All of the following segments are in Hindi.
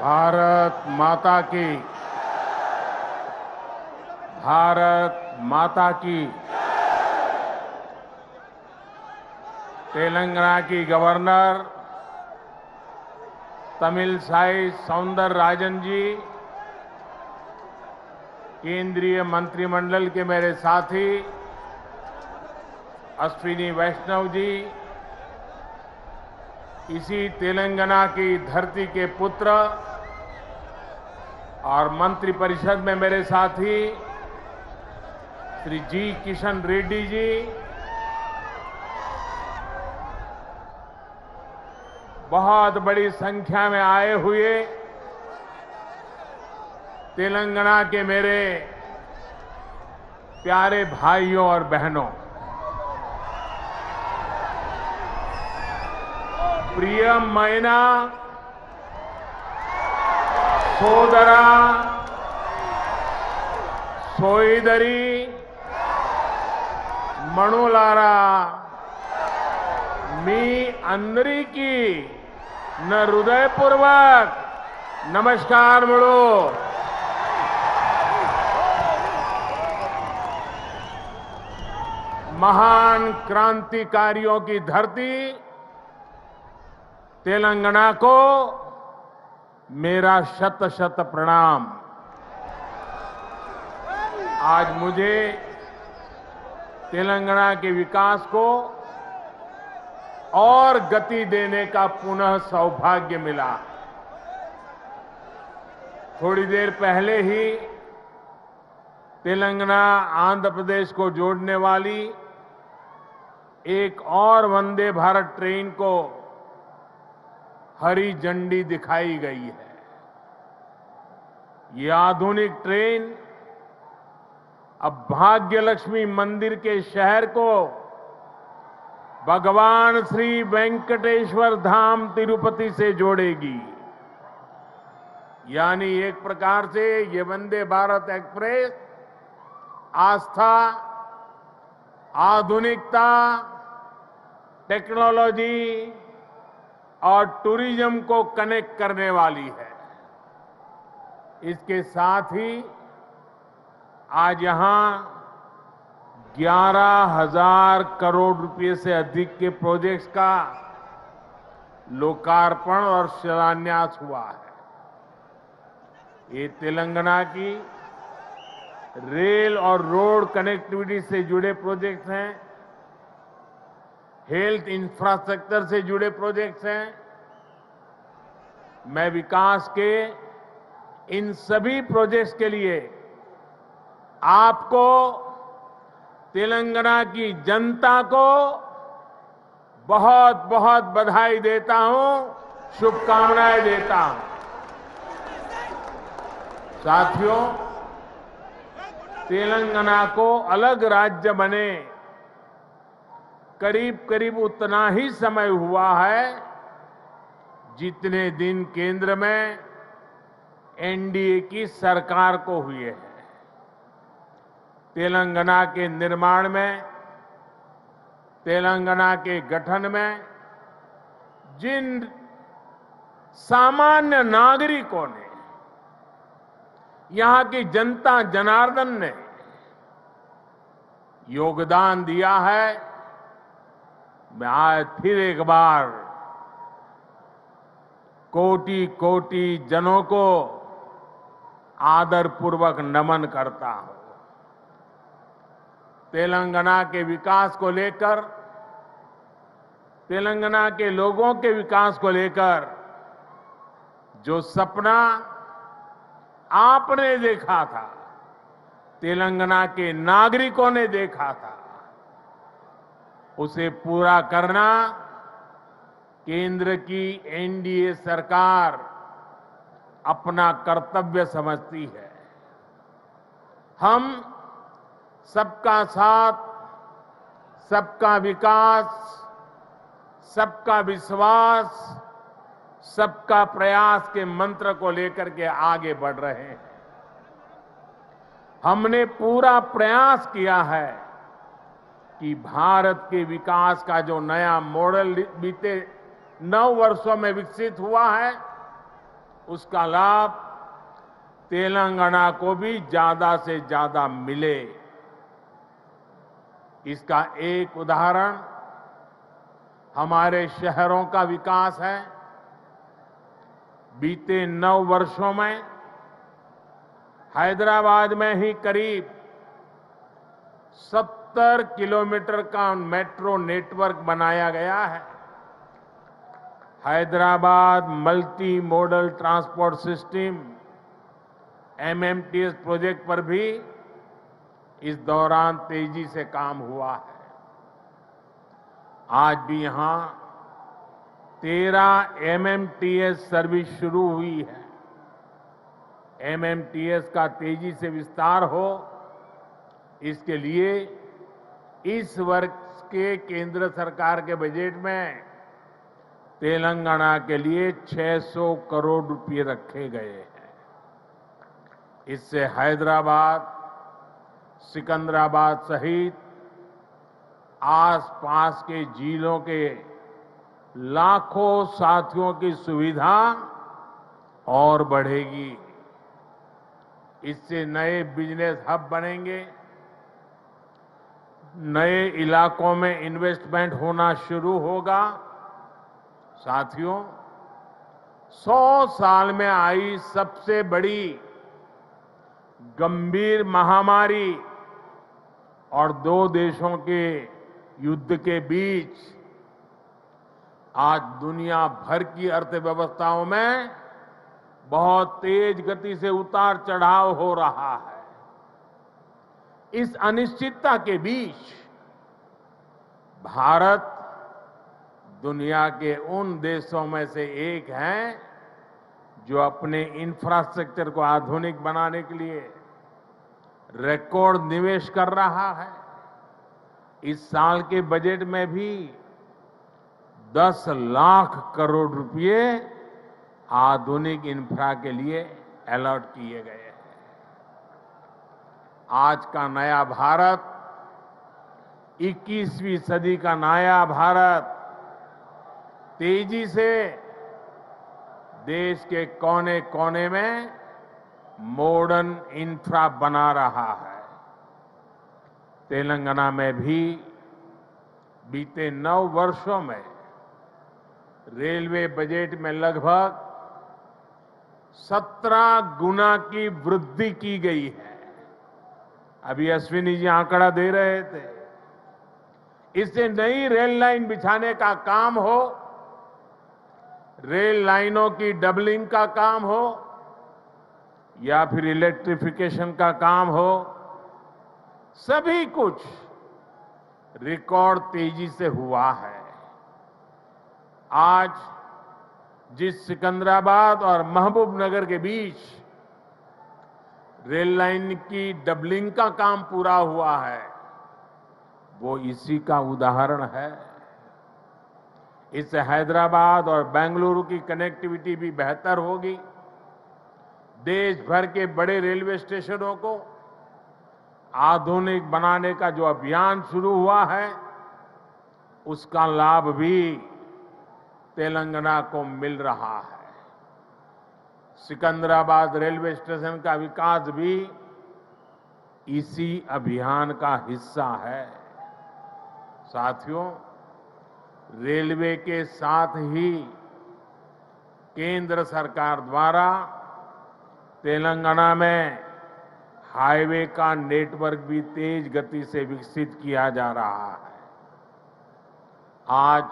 भारत माता की, भारत माता की। तेलंगाना की गवर्नर तमिलसाई सौंदरराजन जी, केंद्रीय मंत्रिमंडल के मेरे साथी अश्विनी वैष्णव जी, इसी तेलंगाना की धरती के पुत्र और मंत्रिपरिषद में मेरे साथी श्री जी किशन रेड्डी जी, बहुत बड़ी संख्या में आए हुए तेलंगाना के मेरे प्यारे भाइयों और बहनों, प्रियమైన సోదరా సోదరి మణులారా, మీ అందరికీ నా హృదయపూర్వक నమస్కారములు। महान क्रांतिकारियों की धरती तेलंगाना को मेरा शत शत प्रणाम। आज मुझे तेलंगाना के विकास को और गति देने का पुनः सौभाग्य मिला। थोड़ी देर पहले ही तेलंगाना आंध्र प्रदेश को जोड़ने वाली एक और वंदे भारत ट्रेन को हरी झंडी दिखाई गई है। ये आधुनिक ट्रेन अब भाग्यलक्ष्मी मंदिर के शहर को भगवान श्री वेंकटेश्वर धाम तिरुपति से जोड़ेगी। यानी एक प्रकार से ये वंदे भारत एक्सप्रेस आस्था, आधुनिकता, टेक्नोलॉजी और टूरिज्म को कनेक्ट करने वाली है। इसके साथ ही आज यहां 11,000 करोड़ रुपए से अधिक के प्रोजेक्ट्स का लोकार्पण और शिलान्यास हुआ है। ये तेलंगाना की रेल और रोड कनेक्टिविटी से जुड़े प्रोजेक्ट्स हैं, हेल्थ इंफ्रास्ट्रक्चर से जुड़े प्रोजेक्ट्स हैं। मैं विकास के इन सभी प्रोजेक्ट्स के लिए आपको, तेलंगाना की जनता को बहुत बहुत बधाई देता हूं, शुभकामनाएं देता हूं। साथियों, तेलंगाना को अलग राज्य बने करीब करीब उतना ही समय हुआ है जितने दिन केंद्र में एनडीए की सरकार को हुए हैं। तेलंगाना के निर्माण में, तेलंगाना के गठन में जिन सामान्य नागरिकों ने, यहां की जनता जनार्दन ने योगदान दिया है, मैं आज फिर एक बार कोटि कोटि जनों को आदरपूर्वक नमन करता हूं। तेलंगाना के विकास को लेकर, तेलंगाना के लोगों के विकास को लेकर जो सपना आपने देखा था, तेलंगाना के नागरिकों ने देखा था, उसे पूरा करना केंद्र की एनडीए सरकार अपना कर्तव्य समझती है। हम सबका साथ, सबका विकास, सबका विश्वास, सबका प्रयास के मंत्र को लेकर के आगे बढ़ रहे हैं। हमने पूरा प्रयास किया है कि भारत के विकास का जो नया मॉडल बीते 9 वर्षों में विकसित हुआ है, उसका लाभ तेलंगाना को भी ज्यादा से ज्यादा मिले। इसका एक उदाहरण हमारे शहरों का विकास है। बीते 9 वर्षों में हैदराबाद में ही करीब 70 किलोमीटर का मेट्रो नेटवर्क बनाया गया है। Hyderabad multi modal transport system MMTS project पर भी इस दौरान तेजी से काम हुआ है। आज भी यहां 13 एमएमटीएस सर्विस शुरू हुई है। एमएमटीएस का तेजी से विस्तार हो, इसके लिए इस वर्ष के केंद्र सरकार के बजट में तेलंगाना के लिए 600 करोड़ रुपए रखे गए हैं। इससे हैदराबाद, सिकंदराबाद सहित आसपास के जिलों के लाखों साथियों की सुविधा और बढ़ेगी। इससे नए बिजनेस हब बनेंगे, नए इलाकों में इन्वेस्टमेंट होना शुरू होगा। साथियों, 100 साल में आई सबसे बड़ी गंभीर महामारी और 2 देशों के युद्ध के बीच आज दुनिया भर की अर्थव्यवस्थाओं में बहुत तेज गति से उतार चढ़ाव हो रहा है। इस अनिश्चितता के बीच भारत दुनिया के उन देशों में से एक है जो अपने इंफ्रास्ट्रक्चर को आधुनिक बनाने के लिए रिकॉर्ड निवेश कर रहा है। इस साल के बजट में भी 10 लाख करोड़ रुपए आधुनिक इंफ्रा के लिए अलॉट किए गए हैं। आज का नया भारत, 21वीं सदी का नया भारत तेजी से देश के कोने कोने में मॉडर्न इंफ्रा बना रहा है। तेलंगाना में भी बीते 9 वर्षों में रेलवे बजट में लगभग 17 गुना की वृद्धि की गई है। अभी अश्विनी जी आंकड़ा दे रहे थे। इससे नई रेल लाइन बिछाने का काम हो, रेल लाइनों की डबलिंग का काम हो या फिर इलेक्ट्रिफिकेशन का काम हो, सभी कुछ रिकॉर्ड तेजी से हुआ है। आज जिस सिकंदराबाद और महबूबनगर के बीच रेल लाइन की डबलिंग का काम पूरा हुआ है, वो इसी का उदाहरण है। इससे हैदराबाद और बेंगलुरु की कनेक्टिविटी भी बेहतर होगी। देश भर के बड़े रेलवे स्टेशनों को आधुनिक बनाने का जो अभियान शुरू हुआ है, उसका लाभ भी तेलंगाना को मिल रहा है। सिकंदराबाद रेलवे स्टेशन का विकास भी इसी अभियान का हिस्सा है। साथियों, रेलवे के साथ ही केंद्र सरकार द्वारा तेलंगाना में हाईवे का नेटवर्क भी तेज गति से विकसित किया जा रहा है। आज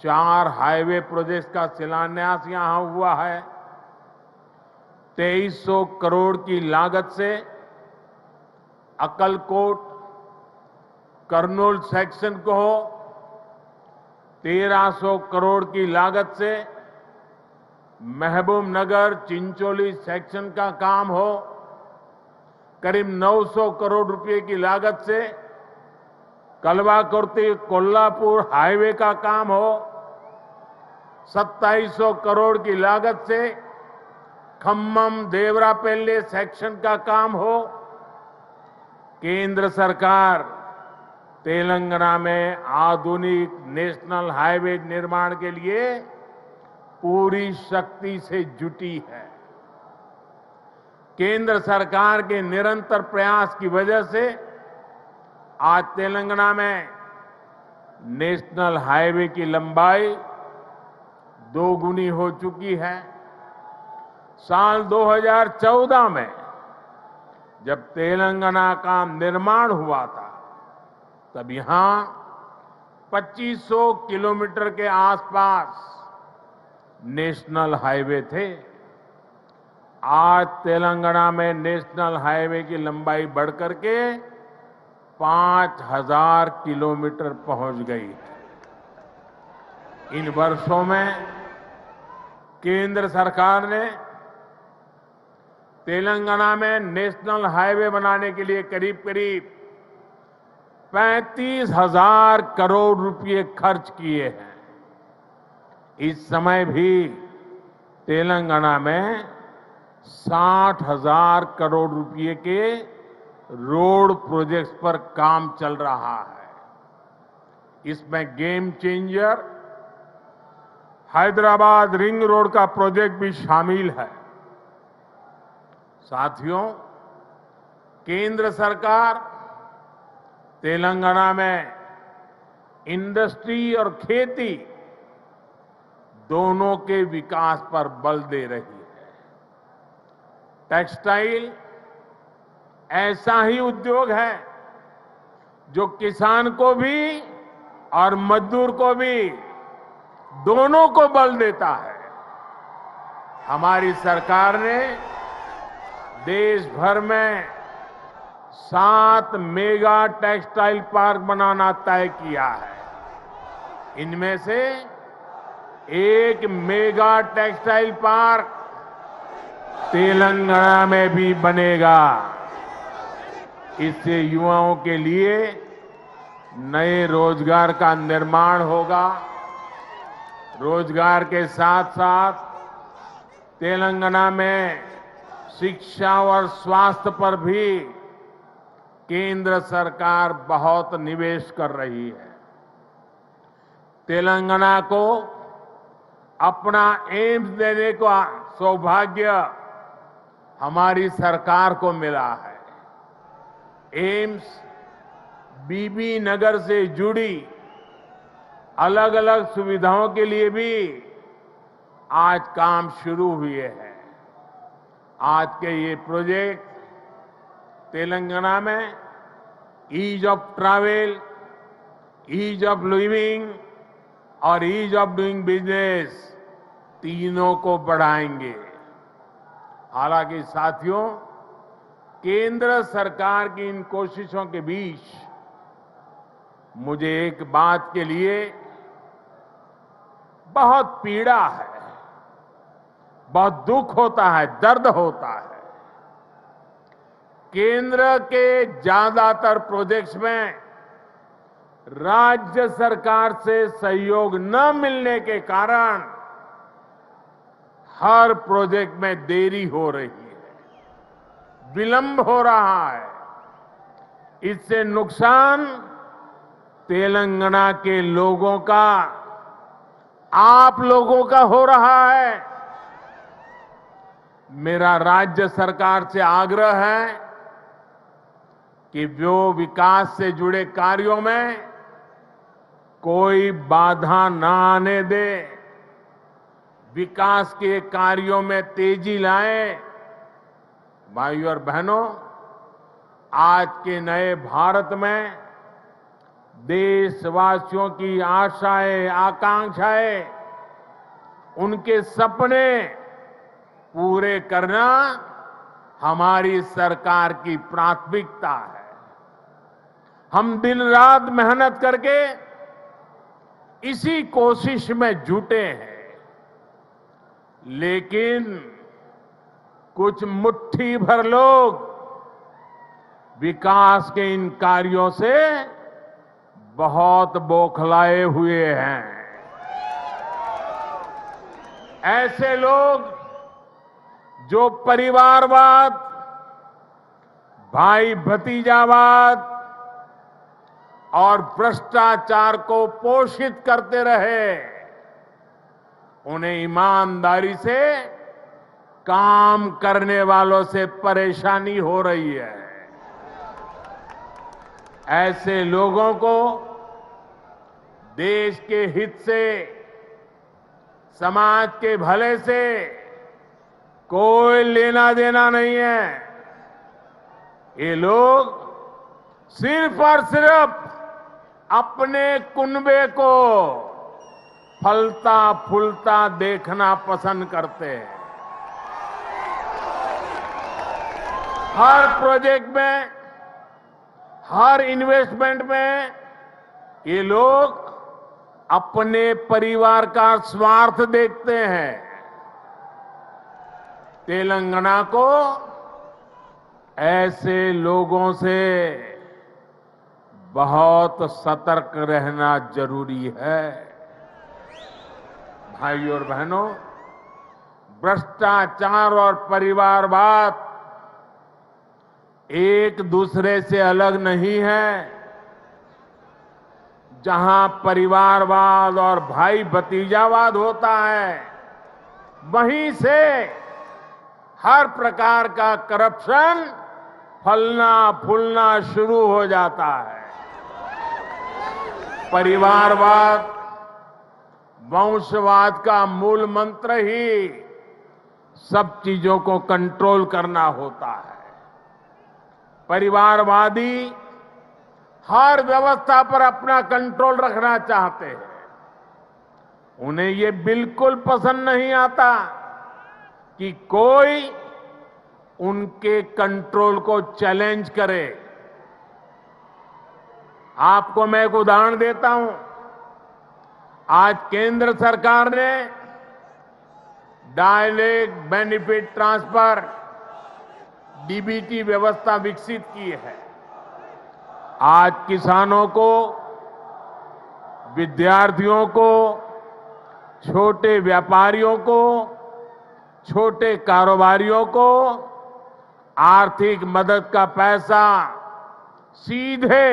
4 हाईवे प्रोजेक्ट्स का शिलान्यास यहां हुआ है। 2300 करोड़ की लागत से अक्कलकोट कर्नूल सेक्शन को हो, 1300 करोड़ की लागत से महबूबनगर चिंचोली सेक्शन का काम हो, करीब 900 करोड़ रुपए की लागत से कलवाकुर्ती कोल्हापुर हाईवे का काम हो, 2700 करोड़ की लागत से खम्मम देवरापल्ली सेक्शन का काम हो। केंद्र सरकार तेलंगाना में आधुनिक नेशनल हाईवे निर्माण के लिए पूरी शक्ति से जुटी है। केंद्र सरकार के निरंतर प्रयास की वजह से आज तेलंगाना में नेशनल हाईवे की लंबाई दोगुनी हो चुकी है। साल 2014 में जब तेलंगाना का निर्माण हुआ था, तब यहां 2500 किलोमीटर के आसपास नेशनल हाईवे थे। आज तेलंगाना में नेशनल हाईवे की लंबाई बढ़कर के 5000 किलोमीटर पहुंच गई है। इन वर्षों में केंद्र सरकार ने तेलंगाना में नेशनल हाईवे बनाने के लिए करीब करीब 35,000 करोड़ रुपए खर्च किए हैं। इस समय भी तेलंगाना में 60,000 करोड़ रुपए के रोड प्रोजेक्ट्स पर काम चल रहा है। इसमें game changer Hyderabad ring road का प्रोजेक्ट भी शामिल है। साथियों, केंद्र सरकार तेलंगाना में इंडस्ट्री और खेती दोनों के विकास पर बल दे रही है। टेक्सटाइल ऐसा ही उद्योग है जो किसान को भी और मजदूर को भी, दोनों को बल देता है। हमारी सरकार ने देश भर में 7 मेगा टेक्सटाइल पार्क बनाना तय किया है। इनमें से एक मेगा टेक्सटाइल पार्क तेलंगाना में भी बनेगा। इससे युवाओं के लिए नए रोजगार का निर्माण होगा। रोजगार के साथ साथ तेलंगाना में शिक्षा और स्वास्थ्य पर भी केंद्र सरकार बहुत निवेश कर रही है। तेलंगाना को अपना एम्स देने का सौभाग्य हमारी सरकार को मिला है। एम्स बीबी नगर से जुड़ी अलग अलग सुविधाओं के लिए भी आज काम शुरू हुए हैं। आज के ये प्रोजेक्ट तेलंगाना में ease of travel, ease of living और ईज ऑफ डूइंग बिजनेस तीनों को बढ़ाएंगे। हालांकि साथियों, केंद्र सरकार की इन कोशिशों के बीच मुझे एक बात के लिए बहुत पीड़ा है, बहुत दुख होता है, दर्द होता है। केंद्र के ज्यादातर प्रोजेक्ट्स में राज्य सरकार से सहयोग न मिलने के कारण हर प्रोजेक्ट में देरी हो रही है, विलंब हो रहा है। इससे नुकसान तेलंगाना के लोगों का, आप लोगों का हो रहा है। मेरा राज्य सरकार से आग्रह है कि वो विकास से जुड़े कार्यों में कोई बाधा न आने दे, विकास के कार्यों में तेजी लाए। भाइयों और बहनों, आज के नए भारत में देशवासियों की आशाएं, आकांक्षाएं, उनके सपने पूरे करना हमारी सरकार की प्राथमिकता है। हम दिन रात मेहनत करके इसी कोशिश में जुटे हैं, लेकिन कुछ मुट्ठी भर लोग विकास के इन कार्यों से बहुत बौखलाए हुए हैं। ऐसे लोग जो परिवारवाद, भाई भतीजावाद और भ्रष्टाचार को पोषित करते रहे, उन्हें ईमानदारी से काम करने वालों से परेशानी हो रही है। ऐसे लोगों को देश के हित से, समाज के भले से कोई लेना देना नहीं है। ये लोग सिर्फ और सिर्फ अपने कुनबे को फलता फूलता देखना पसंद करते हैं। हर प्रोजेक्ट में, हर इन्वेस्टमेंट में ये लोग अपने परिवार का स्वार्थ देखते हैं। तेलंगाना को ऐसे लोगों से बहुत सतर्क रहना जरूरी है। भाइयों और बहनों, भ्रष्टाचार और परिवारवाद एक दूसरे से अलग नहीं है। जहां परिवारवाद और भाई भतीजावाद होता है, वहीं से हर प्रकार का करप्शन फलना फूलना शुरू हो जाता है। परिवारवाद, वंशवाद का मूल मंत्र ही सब चीजों को कंट्रोल करना होता है। परिवारवादी हर व्यवस्था पर अपना कंट्रोल रखना चाहते हैं। उन्हें ये बिल्कुल पसंद नहीं आता कि कोई उनके कंट्रोल को चैलेंज करे। आपको मैं एक उदाहरण देता हूं। आज केंद्र सरकार ने डायरेक्ट बेनिफिट ट्रांसफर डीबीटी व्यवस्था विकसित की है। आज किसानों को, विद्यार्थियों को, छोटे व्यापारियों को, छोटे कारोबारियों को आर्थिक मदद का पैसा सीधे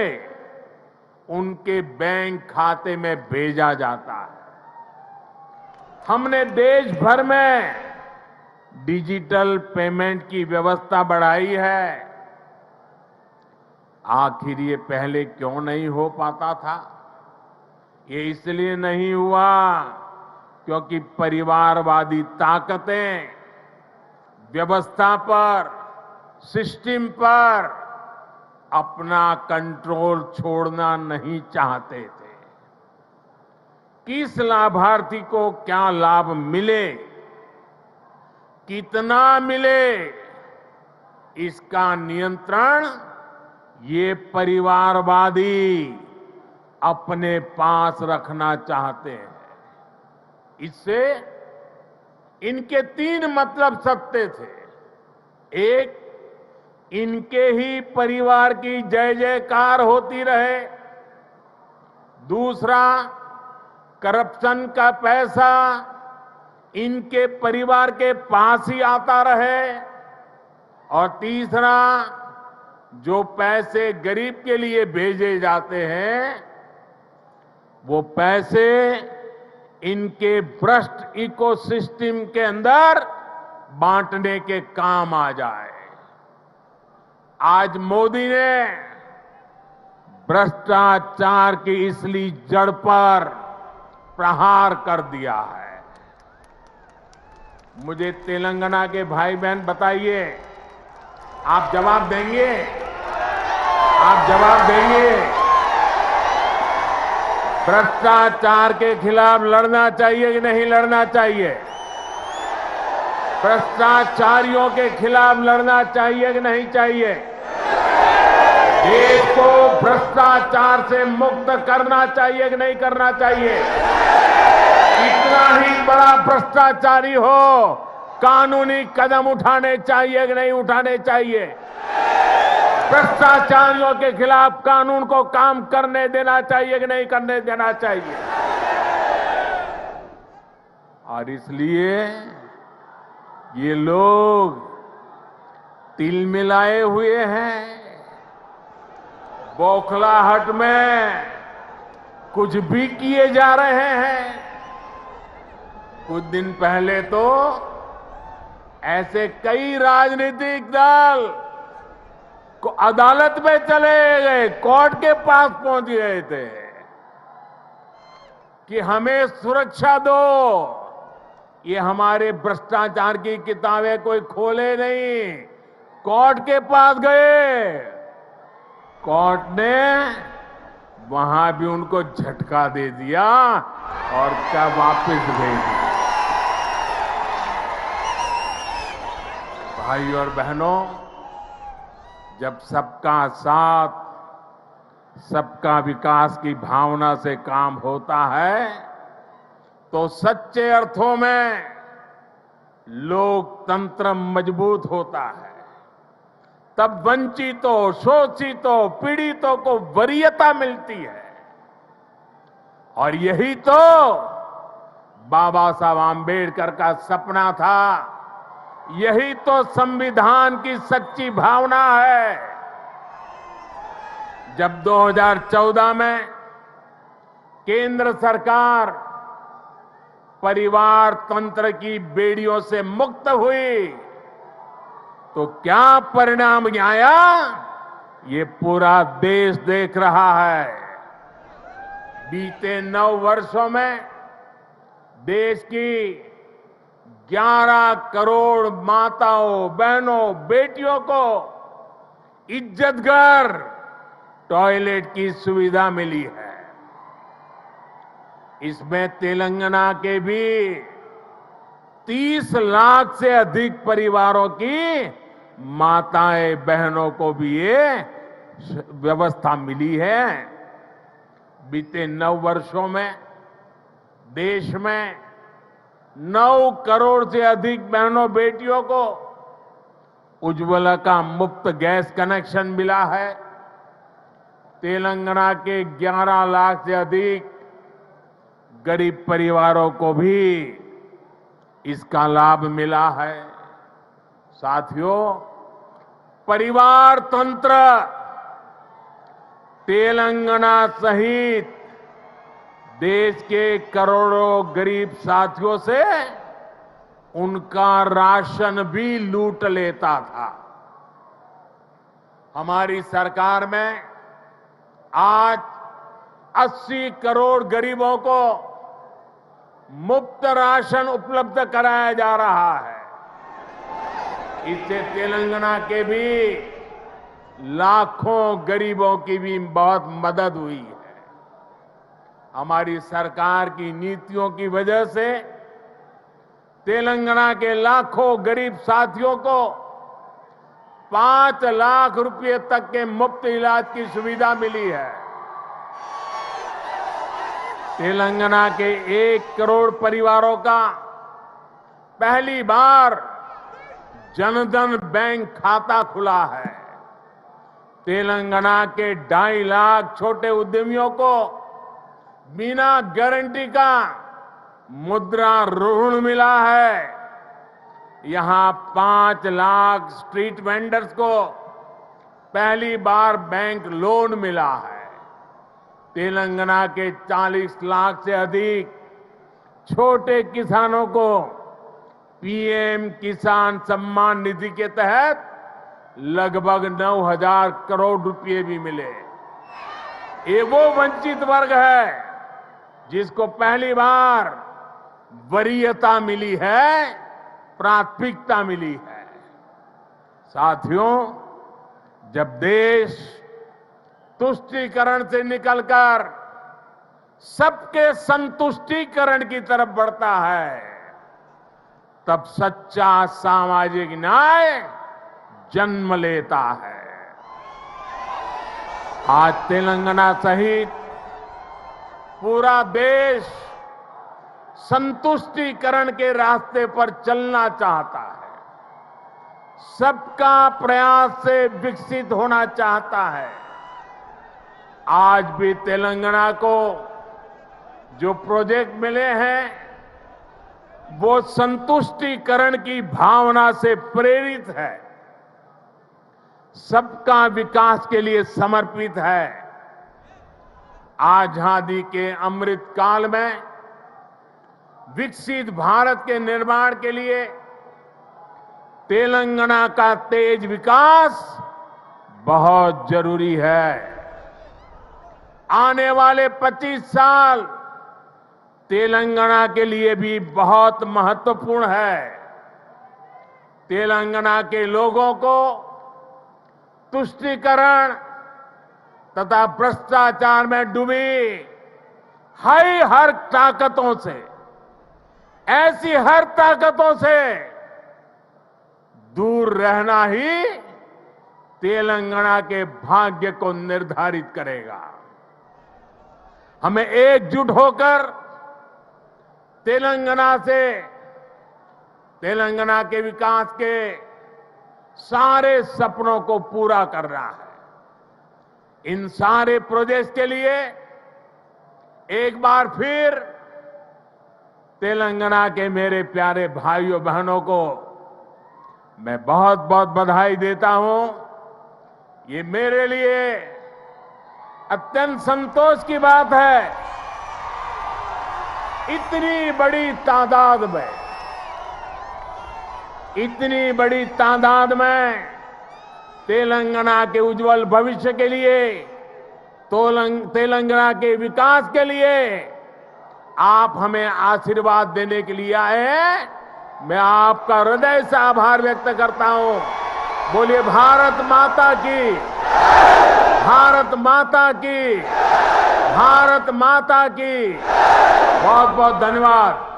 उनके बैंक खाते में भेजा जाता है। हमने देश भर में डिजिटल पेमेंट की व्यवस्था बढ़ाई है। आखिर ये पहले क्यों नहीं हो पाता था? ये इसलिए नहीं हुआ क्योंकि परिवारवादी ताकतें व्यवस्था पर, सिस्टम पर अपना कंट्रोल छोड़ना नहीं चाहते थे। किस लाभार्थी को क्या लाभ मिले, कितना मिले, इसका नियंत्रण ये परिवारवादी अपने पास रखना चाहते हैं। इससे इनके 3 मतलब सत्य थे। एक, इनके ही परिवार की जय जयकार होती रहे। दूसरा, करप्शन का पैसा इनके परिवार के पास ही आता रहे। और तीसरा, जो पैसे गरीब के लिए भेजे जाते हैं, वो पैसे इनके भ्रष्ट इकोसिस्टम के अंदर बांटने के काम आ जाए। आज मोदी ने भ्रष्टाचार की इसलिए जड़ पर प्रहार कर दिया है। मुझे तेलंगाना के भाई बहन बताइए, आप जवाब देंगे? आप जवाब देंगे? भ्रष्टाचार के खिलाफ लड़ना चाहिए कि नहीं लड़ना चाहिए? भ्रष्टाचारियों के खिलाफ लड़ना चाहिए कि नहीं चाहिए? देश को भ्रष्टाचार से मुक्त करना चाहिए कि नहीं करना चाहिए? कितना ही बड़ा भ्रष्टाचारी हो, कानूनी कदम उठाने चाहिए कि नहीं उठाने चाहिए? भ्रष्टाचारियों के खिलाफ कानून को काम करने देना चाहिए कि नहीं करने देना चाहिए? और इसलिए ये लोग तिल मिलाए हुए हैं। बौखलाहट में कुछ भी किए जा रहे हैं। कुछ दिन पहले तो ऐसे कई राजनीतिक दल को अदालत में चले गए, कोर्ट के पास पहुंच गए थे कि हमें सुरक्षा दो, ये हमारे भ्रष्टाचार की किताबें कोई खोले नहीं। कोर्ट के पास गए, कोर्ट ने वहां भी उनको झटका दे दिया और क्या वापस भेज दिया। भाई और बहनों, जब सबका साथ, सबका विकास की भावना से काम होता है तो सच्चे अर्थों में लोकतंत्र मजबूत होता है। तब वंचितों, शोषितों, पीड़ितों को वरीयता मिलती है। और यही तो बाबा साहब आम्बेडकर का सपना था, यही तो संविधान की सच्ची भावना है। जब 2014 में केंद्र सरकार परिवार तंत्र की बेड़ियों से मुक्त हुई तो क्या परिणाम आया, ये पूरा देश देख रहा है। बीते 9 वर्षों में देश की 11 करोड़ माताओं, बहनों, बेटियों को इज्जतघर टॉयलेट की सुविधा मिली है। इसमें तेलंगाना के भी 30 लाख से अधिक परिवारों की माताएं, बहनों को भी ये व्यवस्था मिली है। बीते 9 वर्षों में देश में 9 करोड़ से अधिक बहनों, बेटियों को उज्ज्वला का मुफ्त गैस कनेक्शन मिला है। तेलंगाना के 11 लाख से अधिक गरीब परिवारों को भी इसका लाभ मिला है। साथियों, परिवार तंत्र तेलंगाना सहित देश के करोड़ों गरीब साथियों से उनका राशन भी लूट लेता था। हमारी सरकार में आज 80 करोड़ गरीबों को मुफ्त राशन उपलब्ध कराया जा रहा है। इससे तेलंगाना के भी लाखों गरीबों की भी बहुत मदद हुई है। हमारी सरकार की नीतियों की वजह से तेलंगाना के लाखों गरीब साथियों को 5 लाख रुपए तक के मुफ्त इलाज की सुविधा मिली है। तेलंगाना के 1 करोड़ परिवारों का पहली बार जनधन बैंक खाता खुला है। तेलंगाना के 2.5 लाख छोटे उद्यमियों को बिना गारंटी का मुद्रा ऋण मिला है। यहां 5 लाख स्ट्रीट वेंडर्स को पहली बार बैंक लोन मिला है। तेलंगाना के 40 लाख से अधिक छोटे किसानों को पीएम किसान सम्मान निधि के तहत लगभग 9,000 करोड़ रुपए भी मिले। ये वो वंचित वर्ग है जिसको पहली बार वरीयता मिली है, प्राथमिकता मिली है। साथियों, जब देश तुष्टीकरण से निकलकर सबके संतुष्टीकरण की तरफ बढ़ता है, तब सच्चा सामाजिक न्याय जन्म लेता है। आज तेलंगाना सहित पूरा देश संतुष्टीकरण के रास्ते पर चलना चाहता है, सबका प्रयास से विकसित होना चाहता है। आज भी तेलंगाना को जो प्रोजेक्ट मिले हैं वो संतुष्टीकरण की भावना से प्रेरित है, सबका विकास के लिए समर्पित है। आजादी के अमृत काल में विकसित भारत के निर्माण के लिए तेलंगाना का तेज विकास बहुत जरूरी है। आने वाले 25 साल तेलंगाना के लिए भी बहुत महत्वपूर्ण है। तेलंगाना के लोगों को तुष्टीकरण तथा भ्रष्टाचार में डूबी हर ताकतों से, ऐसी हर ताकतों से दूर रहना ही तेलंगाना के भाग्य को निर्धारित करेगा। हमें एकजुट होकर तेलंगाना के विकास के सारे सपनों को पूरा करना है। इन सारे प्रोजेक्ट के लिए एक बार फिर तेलंगाना के मेरे प्यारे भाइयों बहनों को मैं बहुत बहुत बधाई देता हूं। ये मेरे लिए अत्यंत संतोष की बात है, इतनी बड़ी तादाद में तेलंगाना के उज्जवल भविष्य के लिए, तेलंगाना के विकास के लिए आप हमें आशीर्वाद देने के लिए आए हैं। मैं आपका हृदय से आभार व्यक्त करता हूं। बोलिए भारत माता की, भारत माता की, भारत माता की। बहुत बहुत धन्यवाद।